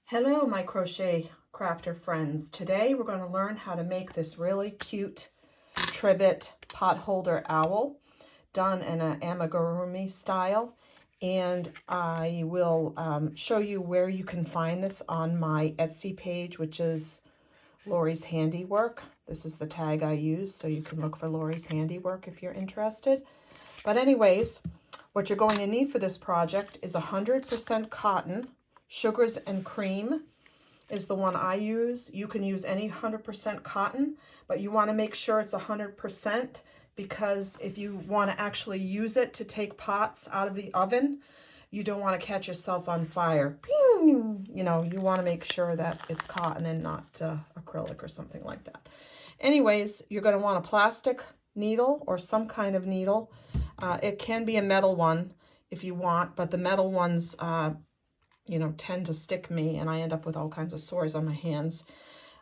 Hello, my crochet crafter friends. Today we're going to learn how to make this really cute trivet pot holder owl done in an amigurumi style. And I will show you where you can find this on my Etsy page, which is Lori's Handiwork. This is the tag I use, so you can look for Lori's Handiwork if you're interested. But anyways, what you're going to need for this project is 100% cotton. Sugars and Cream is the one I use. You can use any 100% cotton, but you want to make sure it's 100% because if you want to actually use it to take pots out of the oven, you don't want to catch yourself on fire. You know, you want to make sure that it's cotton and not acrylic or something like that. Anyways, you're going to want a plastic needle or some kind of needle. It can be a metal one if you want, but the metal ones you know, tend to stick me and I end up with all kinds of sores on my hands.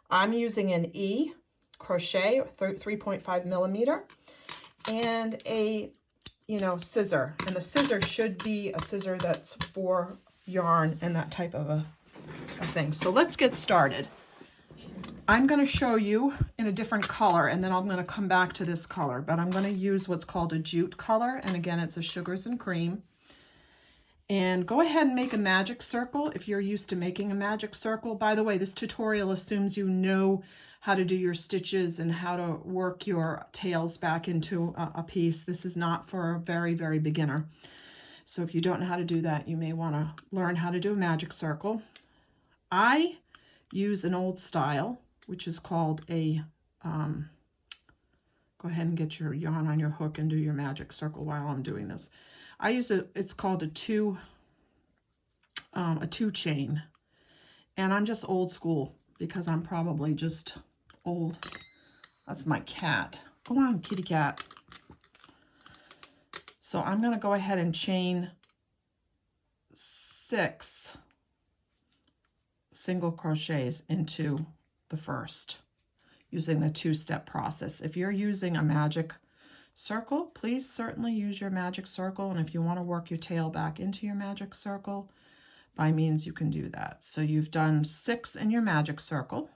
I'm using an E crochet, 3.5 millimeter, and a, you know, scissor. And the scissor should be a scissor that's for yarn and that type of a thing. So let's get started. I'm going to show you in a different color, and then I'm going to come back to this color, but I'm going to use what's called a jute color. And again, it's a Sugars and Cream. And go ahead and make a magic circle if you're used to making a magic circle. By the way, this tutorial assumes you know how to do your stitches and how to work your tails back into a piece. This is not for a very, very beginner. So if you don't know how to do that, you may want to learn how to do a magic circle. I use an old style, which is called a, go ahead and get your yarn on your hook and do your magic circle while I'm doing this. I use it's called a two chain, and I'm just old school because I'm probably just old. That's my cat. Go on, kitty cat. So I'm going to go ahead and chain 6 single crochets into the first using the 2-step process. If you're using a magic circle, please certainly use your magic circle, and if you want to work your tail back into your magic circle, by means you can do that. So you've done 6 in your magic circle,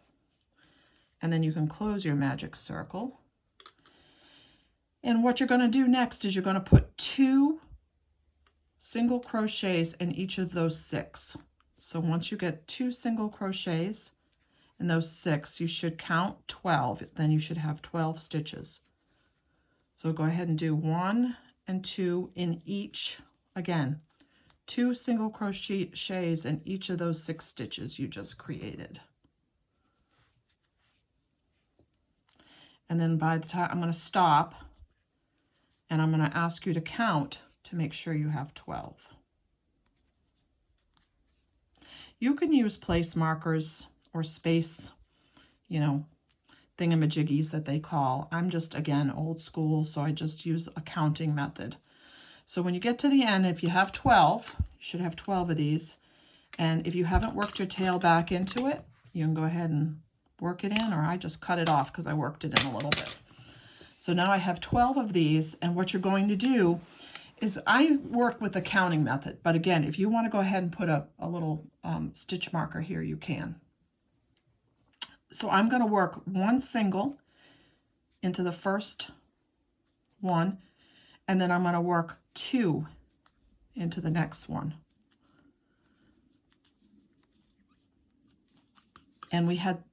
and then you can close your magic circle. And what you're going to do next is you're going to put 2 single crochets in each of those 6. So once you get 2 single crochets in those 6, you should count 12. Then you should have 12 stitches. So go ahead and do 1 and 2 in each, again, 2 single crochets in each of those 6 stitches you just created. And then by the time I'm going to stop, and I'm going to ask you to count to make sure you have 12. You can use place markers or space, you know, thingamajiggies that they call. I'm just, again, old school, so I just use a counting method. So when you get to the end, if you have 12, you should have 12 of these. And if you haven't worked your tail back into it, you can go ahead and work it in, or I just cut it off because I worked it in a little bit. So now I have 12 of these, and what you're going to do is I work with the counting method. But again, if you want to go ahead and put a little stitch marker here, you can. So I'm going to work 1 single into the first one, and then I'm going to work 2 into the next one. And we had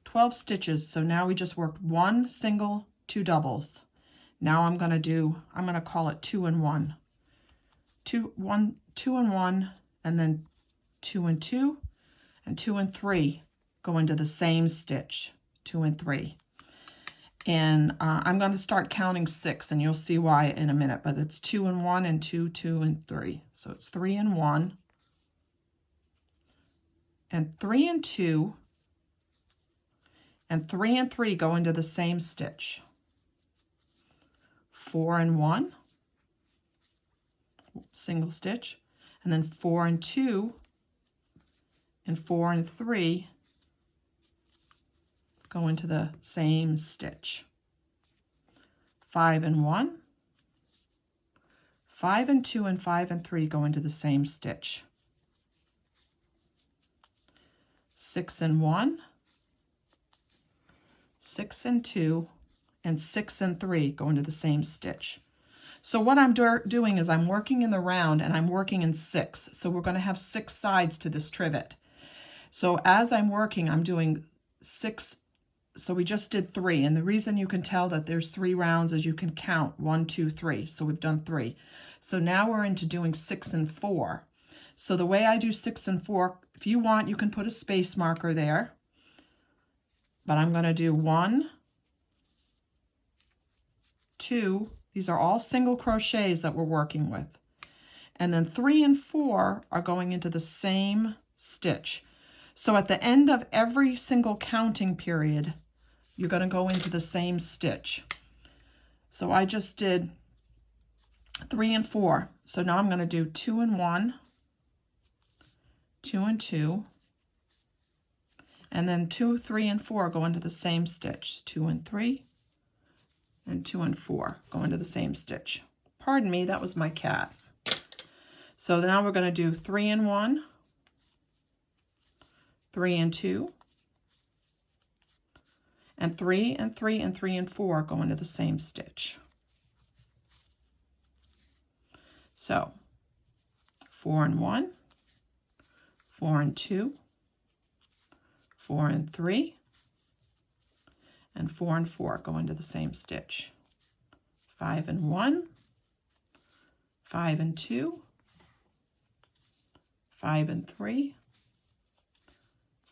12 stitches, so now we just worked 1 single, 2 doubles. Now I'm going to call it 2 and 1. 2 and 1, and then 2 and 2, and 2 and 3. Go into the same stitch, 2 and 3. And I'm going to start counting 6, and you'll see why in a minute, but it's 2 and 1 and 2, 2 and 3. So it's 3 and 1 and 3 and 2 and 3 and 3 go into the same stitch. 4 and 1, single stitch, and then 4 and 2 and 4 and 3 go into the same stitch. 5 and 1, 5 and 2 and 5 and 3 go into the same stitch. 6 and 1, 6 and 2, and 6 and 3 go into the same stitch. So what I'm doing is I'm working in the round and I'm working in 6. So we're going to have 6 sides to this trivet. So as I'm working, I'm doing 6. So we just did 3. And the reason you can tell that there's 3 rounds is you can count 1, 2, 3. So we've done 3. So now we're into doing 6 and 4. So the way I do 6 and 4, if you want, you can put a space marker there. But I'm going to do 1, 2, these are all single crochets that we're working with. And then 3 and 4 are going into the same stitch. So at the end of every single counting period, you're going to go into the same stitch. So I just did 3 and 4. So now I'm going to do 2 and 1, 2 and 2, and then 2, 3, and 4 go into the same stitch. 2 and 3, and 2 and 4 go into the same stitch. Pardon me, that was my cat. So now we're going to do 3 and 1, 3 and 2, and 3 and 3 and 3 and 4 go into the same stitch. So 4 and 1, 4 and 2, 4 and 3, and 4 and 4 go into the same stitch. 5 and 1, 5 and 2, 5 and 3,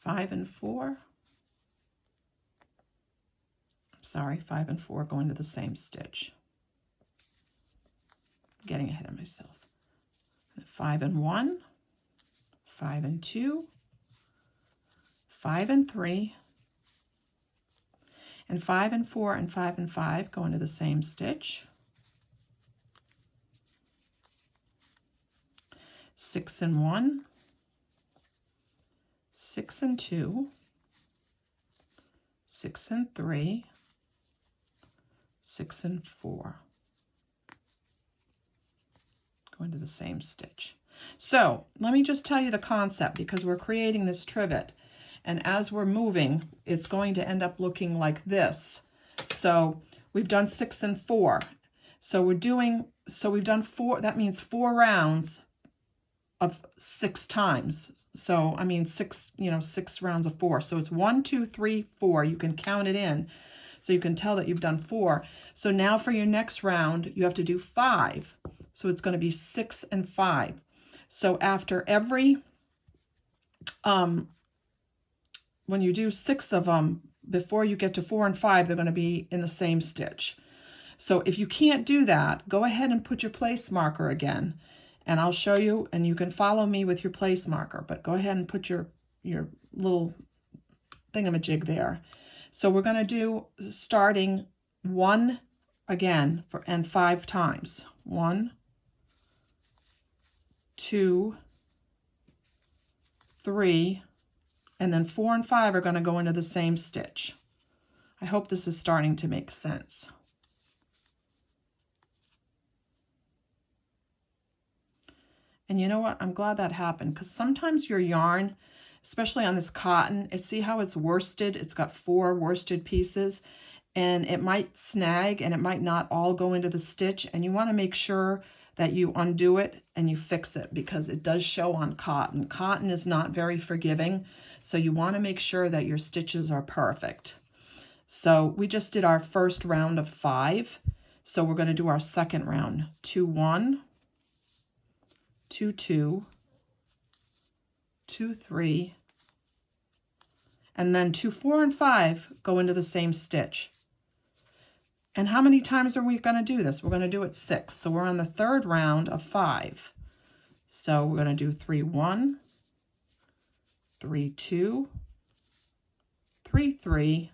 5 and 4. Sorry, 5 and 4 go into the same stitch. I'm getting ahead of myself. 5 and 1, 5 and 2, 5 and 3, and 5 and 4 and 5 and 5 go into the same stitch. 6 and 1, 6 and 2, 6 and 3, 6 and 4 go into the same stitch. So let me just tell you the concept, because we're creating this trivet, and as we're moving, it's going to end up looking like this. So we've done 6 and 4. So we've done 4, that means 4 rounds of 6 times. So I mean 6 rounds of 4. So it's 1, 2, 3, 4. You can count it in. So you can tell that you've done 4. So now for your next round, you have to do 5. So it's going to be 6 and 5. So after every, when you do 6 of them, before you get to 4 and 5, they're going to be in the same stitch. So if you can't do that, go ahead and put your place marker again, and I'll show you, and you can follow me with your place marker, but go ahead and put your little thingamajig there. So we're going to do starting 1 again and 5 times. 1, 2, 3, and then 4 and 5 are going to go into the same stitch. I hope this is starting to make sense. And you know what? I'm glad that happened, because sometimes your yarn, especially on this cotton, see how it's worsted? It's got 4 worsted pieces, and it might snag and it might not all go into the stitch, and you want to make sure that you undo it and you fix it, because it does show on cotton. Cotton is not very forgiving, so you want to make sure that your stitches are perfect. So we just did our first round of 5, so we're going to do our second round. 2, 1, 2, 2, 2, 3, and then 2, 4, and 5 go into the same stitch. And how many times are we going to do this? We're going to do it 6. So we're on the third round of 5. So we're going to do 3, 1, 3, 2, 3, 3,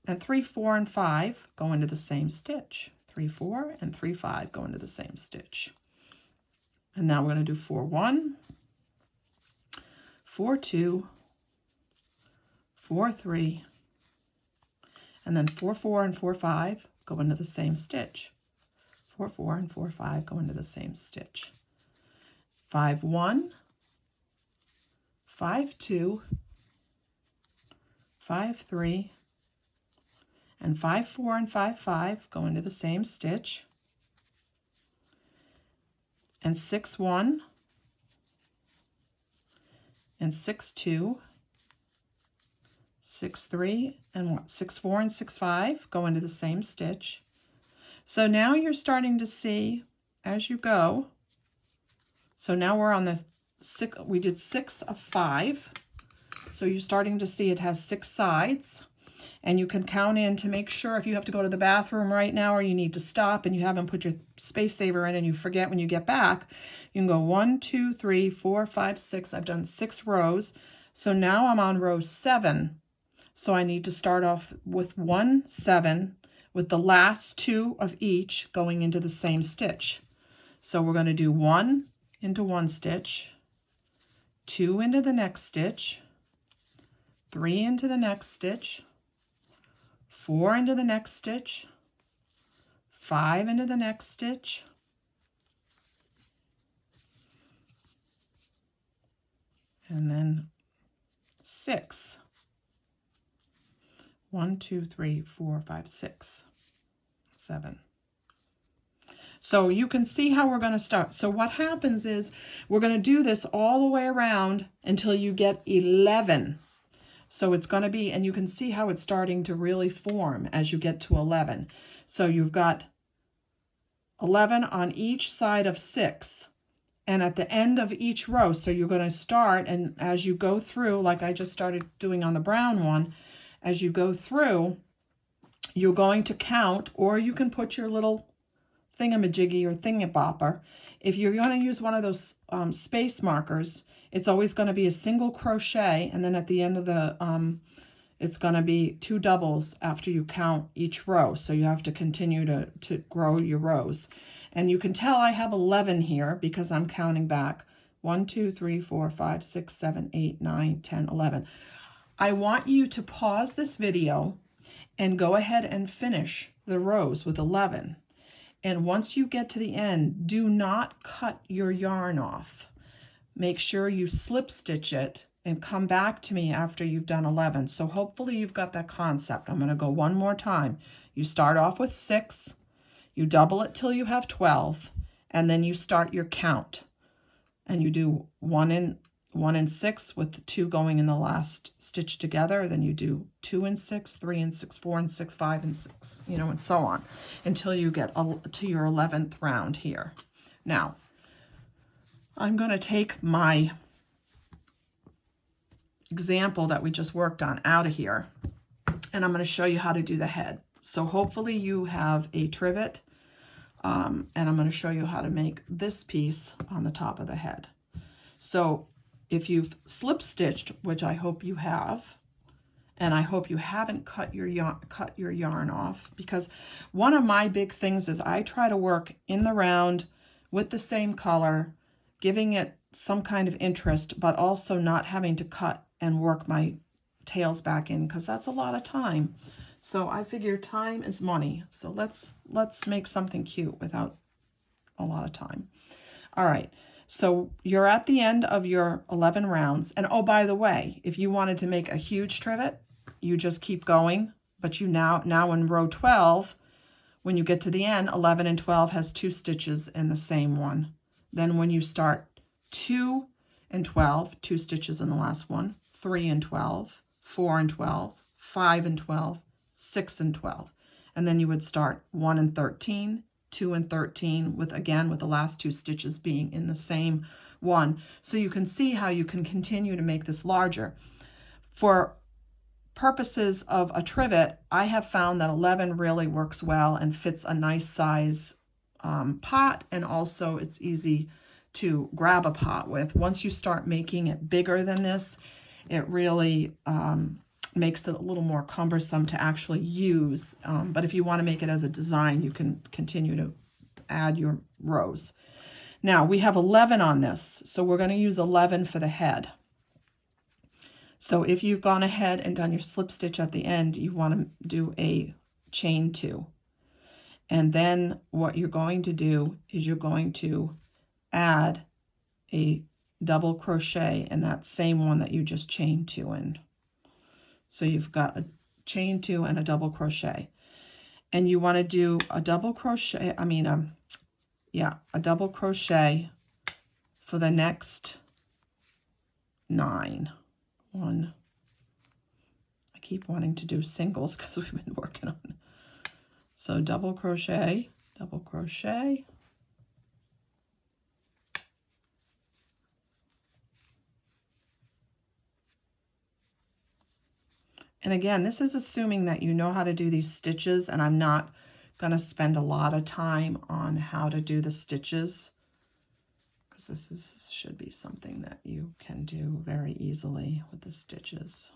and 3, 4, and 5 go into the same stitch. 3, 4, and 3, 5 go into the same stitch. And now we're going to do 4, 1, 4, 2, 4, 3, and then 4, 4, and 4, 5 go into the same stitch. 4, 4, and 4, 5 go into the same stitch. 5, 1, 5, 2, 5, 3, and 5, 4, and 5, 5 go into the same stitch, and 6, 1, and 6, 2, 6, 3, and 6, 4, and 6, 5 go into the same stitch. So now you're starting to see as you go. So now we're on the 6, we did 6 of 5. So you're starting to see it has 6 sides, and you can count in to make sure if you have to go to the bathroom right now or you need to stop and you haven't put your space saver in and you forget when you get back, you can go 1, 2, 3, 4, 5, 6. I've done 6 rows. So now I'm on row 7. So I need to start off with 1, 7 with the last 2 of each going into the same stitch. So we're going to do 1 into one stitch, 2 into the next stitch, 3 into the next stitch, 4 into the next stitch, 5 into the next stitch, and then 6. 1, 2, 3, 4, 5, 6, 7. So you can see how we're going to start. So what happens is we're going to do this all the way around until you get 11. So it's going to be, and you can see how it's starting to really form as you get to 11. So you've got 11 on each side of 6. And at the end of each row, so you're going to start, and as you go through, like I just started doing on the brown one, as you go through, you're going to count, or you can put your little thingamajiggy or thingamabopper. If you're going to use one of those space markers, it's always going to be a single crochet, and then at the end of the, it's going to be 2 doubles after you count each row. So you have to continue to grow your rows. And you can tell I have 11 here because I'm counting back. 1, 2, 3, 4, 5, 6, 7, 8, 9, 10, 11. I want you to pause this video and go ahead and finish the rows with 11. And once you get to the end, do not cut your yarn off. Make sure you slip stitch it and come back to me after you've done 11. So hopefully you've got that concept. I'm going to go one more time. You start off with 6, you double it till you have 12, and then you start your count. And you do 1 and 6 with the 2 going in the last stitch together. Then you do 2 and 6, 3 and 6, 4 and 6, 5 and 6, you know, and so on until you get to your 11th round here. Now, I'm going to take my example that we just worked on out of here, and I'm going to show you how to do the head. So hopefully you have a trivet, and I'm going to show you how to make this piece on the top of the head. So if you've slip stitched, which I hope you have, and I hope you haven't cut your yarn off, because one of my big things is I try to work in the round with the same color, giving it some kind of interest, but also not having to cut and work my tails back in, because that's a lot of time. So I figure time is money. So let's make something cute without a lot of time. All right. So you're at the end of your 11 rounds. And oh, by the way, if you wanted to make a huge trivet, you just keep going. But you now in row 12, when you get to the end, 11 and 12 has 2 stitches in the same one. Then when you start 2 and 12, 2 stitches in the last one, 3 and 12, 4 and 12, 5 and 12, 6 and 12. And then you would start 1 and 13, 2 and 13 with the last 2 stitches being in the same one. So you can see how you can continue to make this larger. For purposes of a trivet, I have found that 11 really works well and fits a nice size pot, and also it's easy to grab a pot with. Once you start making it bigger than this, it really makes it a little more cumbersome to actually use. But if you want to make it as a design, you can continue to add your rows. Now we have 11 on this, so we're going to use 11 for the head. So if you've gone ahead and done your slip stitch at the end, you want to do a chain 2. And then what you're going to do is you're going to add a double crochet in that same one that you just chained 2 in. So you've got a chain 2 and a double crochet. And you want to do a double crochet, a double crochet for the next 9. I keep wanting to do singles because we've been working on it. So double crochet, double crochet. And again, this is assuming that you know how to do these stitches, and I'm not going to spend a lot of time on how to do the stitches, because this should be something that you can do very easily with the stitches.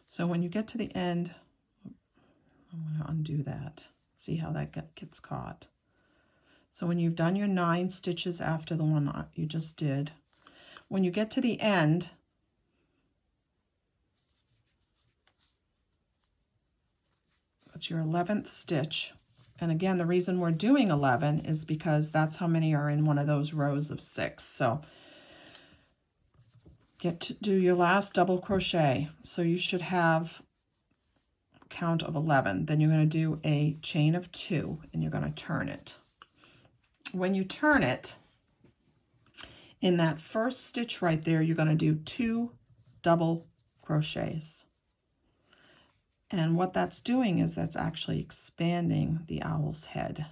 So when you get to the end, I'm going to undo that. See how that gets caught. So when you've done your 9 stitches after the one you just did, when you get to the end, that's your 11th stitch. And again, the reason we're doing 11 is because that's how many are in one of those rows of 6. So get to do your last double crochet. So you should have a count of 11. Then you're going to do a chain of 2 and you're going to turn it. When you turn it, in that first stitch right there, you're going to do 2 double crochets. And what that's doing is that's actually expanding the owl's head.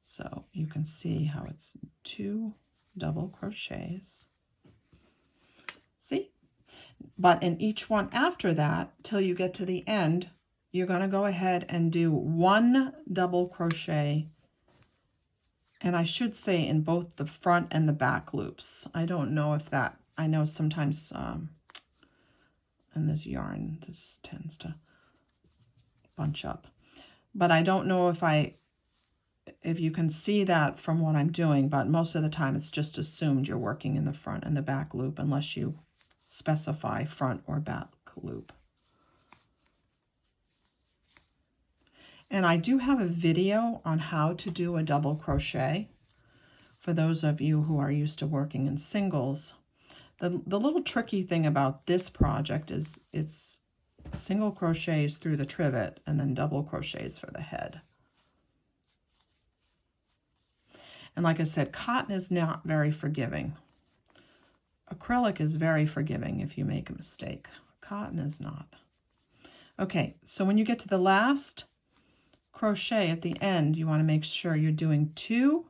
So you can see how it's 2 double crochets. See? But in each one after that, till you get to the end, you're going to go ahead and do 1 double crochet. And I should say in both the front and the back loops. I don't know if that, I know sometimes in this yarn, this tends to bunch up. But I don't know if you can see that from what I'm doing, but most of the time it's just assumed you're working in the front and the back loop unless you specify front or back loop. And I do have a video on how to do a double crochet for those of you who are used to working in singles. The little tricky thing about this project is it's single crochets through the trivet and then double crochets for the head. And like I said, cotton is not very forgiving. Acrylic is very forgiving if you make a mistake. Cotton is not. Okay, so when you get to the last crochet at the end, you want to make sure you're doing 2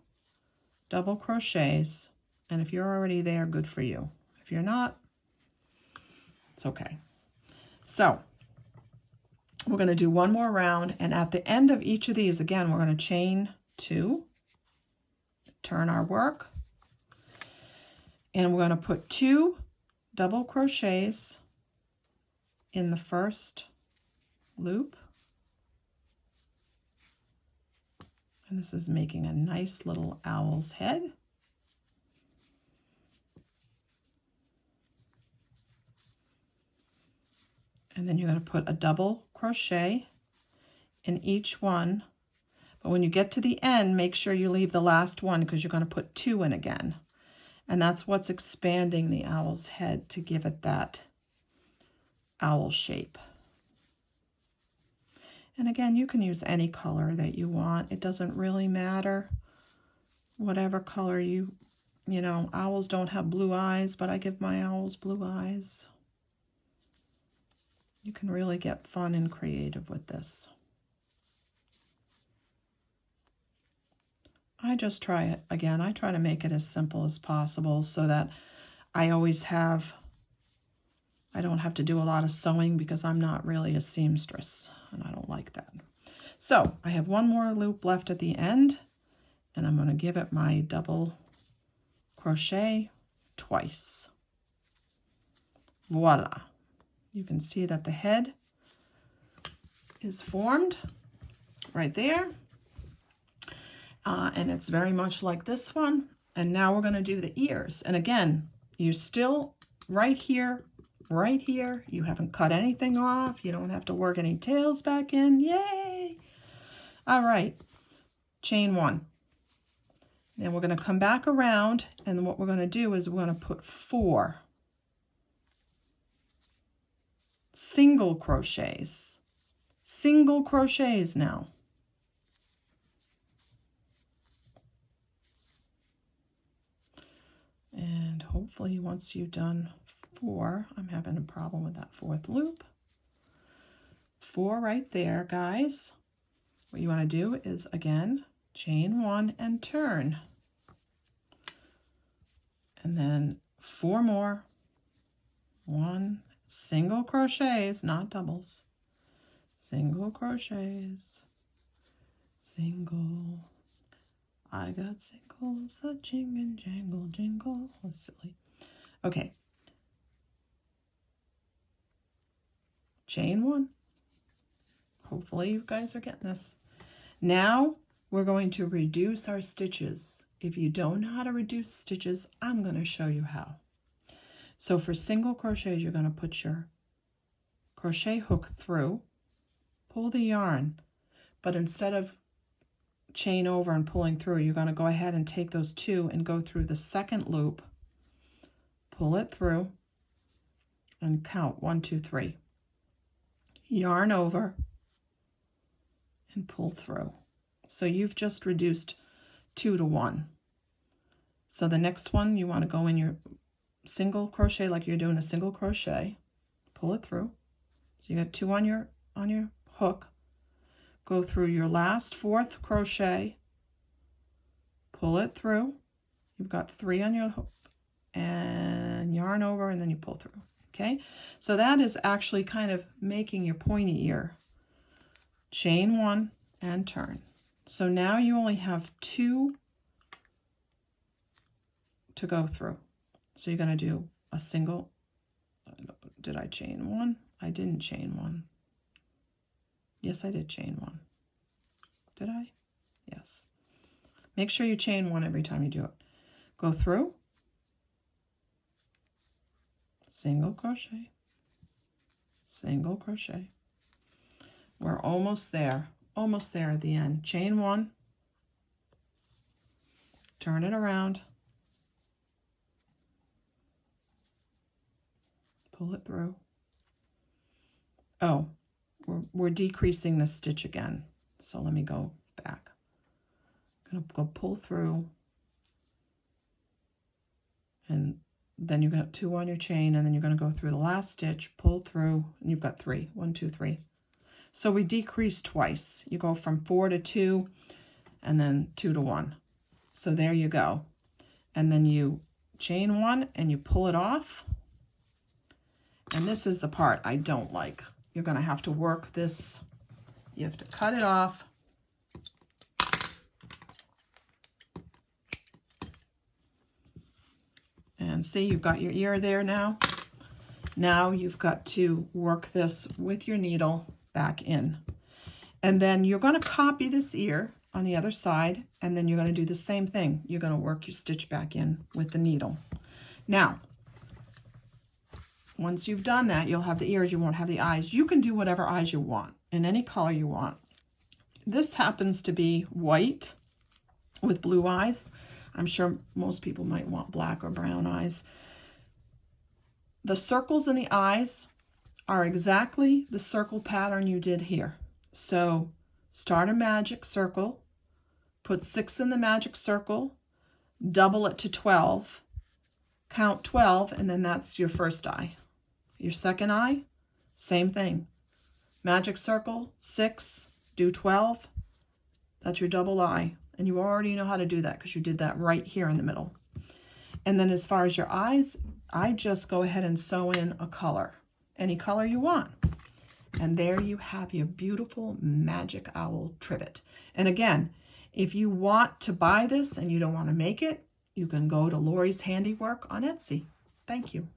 double crochets, and if you're already there, good for you. If you're not, it's okay. So we're going to do one more round, and at the end of each of these, again, we're going to chain 2, turn our work, and we're going to put 2 double crochets in the first loop. And this is making a nice little owl's head. And then you're going to put a double crochet in each one. But when you get to the end, make sure you leave the last one because you're going to put 2 in again. And that's what's expanding the owl's head to give it that owl shape. And again, you can use any color that you want. It doesn't really matter. Whatever color you know, owls don't have blue eyes, but I give my owls blue eyes. You can really get fun and creative with this. I just try it again. I try to make it as simple as possible so that I always have, I don't have to do a lot of sewing because I'm not really a seamstress and I don't like that. So I have one more loop left at the end and I'm going to give it my double crochet twice. Voila. You can see that the head is formed right there. And it's very much like this one. And now we're going to do the ears. And again, you're still right here. You haven't cut anything off. You don't have to work any tails back in. Yay! All right. chain 1. Then we're going to come back around, and what we're going to do is we're going to put 4 single crochets. Single crochets now. And hopefully once you've done 4, I'm having a problem with that 4th loop. 4 right there, guys. What you want to do is, again, chain 1 and turn. And then 4 more. 1 single crochets, not doubles. Single crochets. Single. I got singles that jingle, jangle, jingle. That's silly. Okay. Chain 1. Hopefully you guys are getting this. Now we're going to reduce our stitches. If you don't know how to reduce stitches, I'm going to show you how. So for single crochets, you're going to put your crochet hook through, pull the yarn, but instead of chain over and pulling through, you're going to go ahead and take those 2 and go through the 2nd loop, pull it through, and count 1, 2, 3. Yarn over and pull through. So you've just reduced 2 to 1. So the next one, you want to go in your single crochet like you're doing a single crochet, pull it through. So you got 2 on your hook. Go through your last 4th crochet, pull it through. You've got 3 on your hook, and yarn over, and then you pull through. Okay, so that is actually kind of making your pointy ear. Chain 1 and turn. So now you only have 2 to go through. So you're going to do a single. Did I chain 1? I didn't chain 1. Yes, I did chain 1. Did I? Yes. Make sure you chain 1 every time you do it. Go through, single crochet, single crochet. We're almost there at the end. Chain 1, turn it around, pull it through. Oh, we're decreasing the stitch again. So let me go back. I'm gonna go pull through, and then you've got 2 on your chain, and then you're going to go through the last stitch, pull through, and you've got 3. 1, 2, 3. So we decrease twice. You go from 4 to 2, and then 2 to 1. So there you go. And then you chain 1 and you pull it off. And this is the part I don't like. You're going to have to work this. You have to cut it off. And see, you've got your ear there now. Now you've got to work this with your needle back in. And then you're going to copy this ear on the other side, and then you're going to do the same thing. You're going to work your stitch back in with the needle. Now, once you've done that, you'll have the ears, you won't have the eyes. You can do whatever eyes you want, in any color you want. This happens to be white with blue eyes. I'm sure most people might want black or brown eyes. The circles in the eyes are exactly the circle pattern you did here. So start a magic circle, put 6 in the magic circle, double it to 12, count 12, and then that's your first eye. Your second eye, same thing. Magic circle, 6, do 12, that's your double eye. And you already know how to do that because you did that right here in the middle. And then as far as your eyes, I just go ahead and sew in a color, any color you want. And there you have your beautiful magic owl trivet. And again, if you want to buy this and you don't want to make it, you can go to Lori's Handiwork on Etsy. Thank you.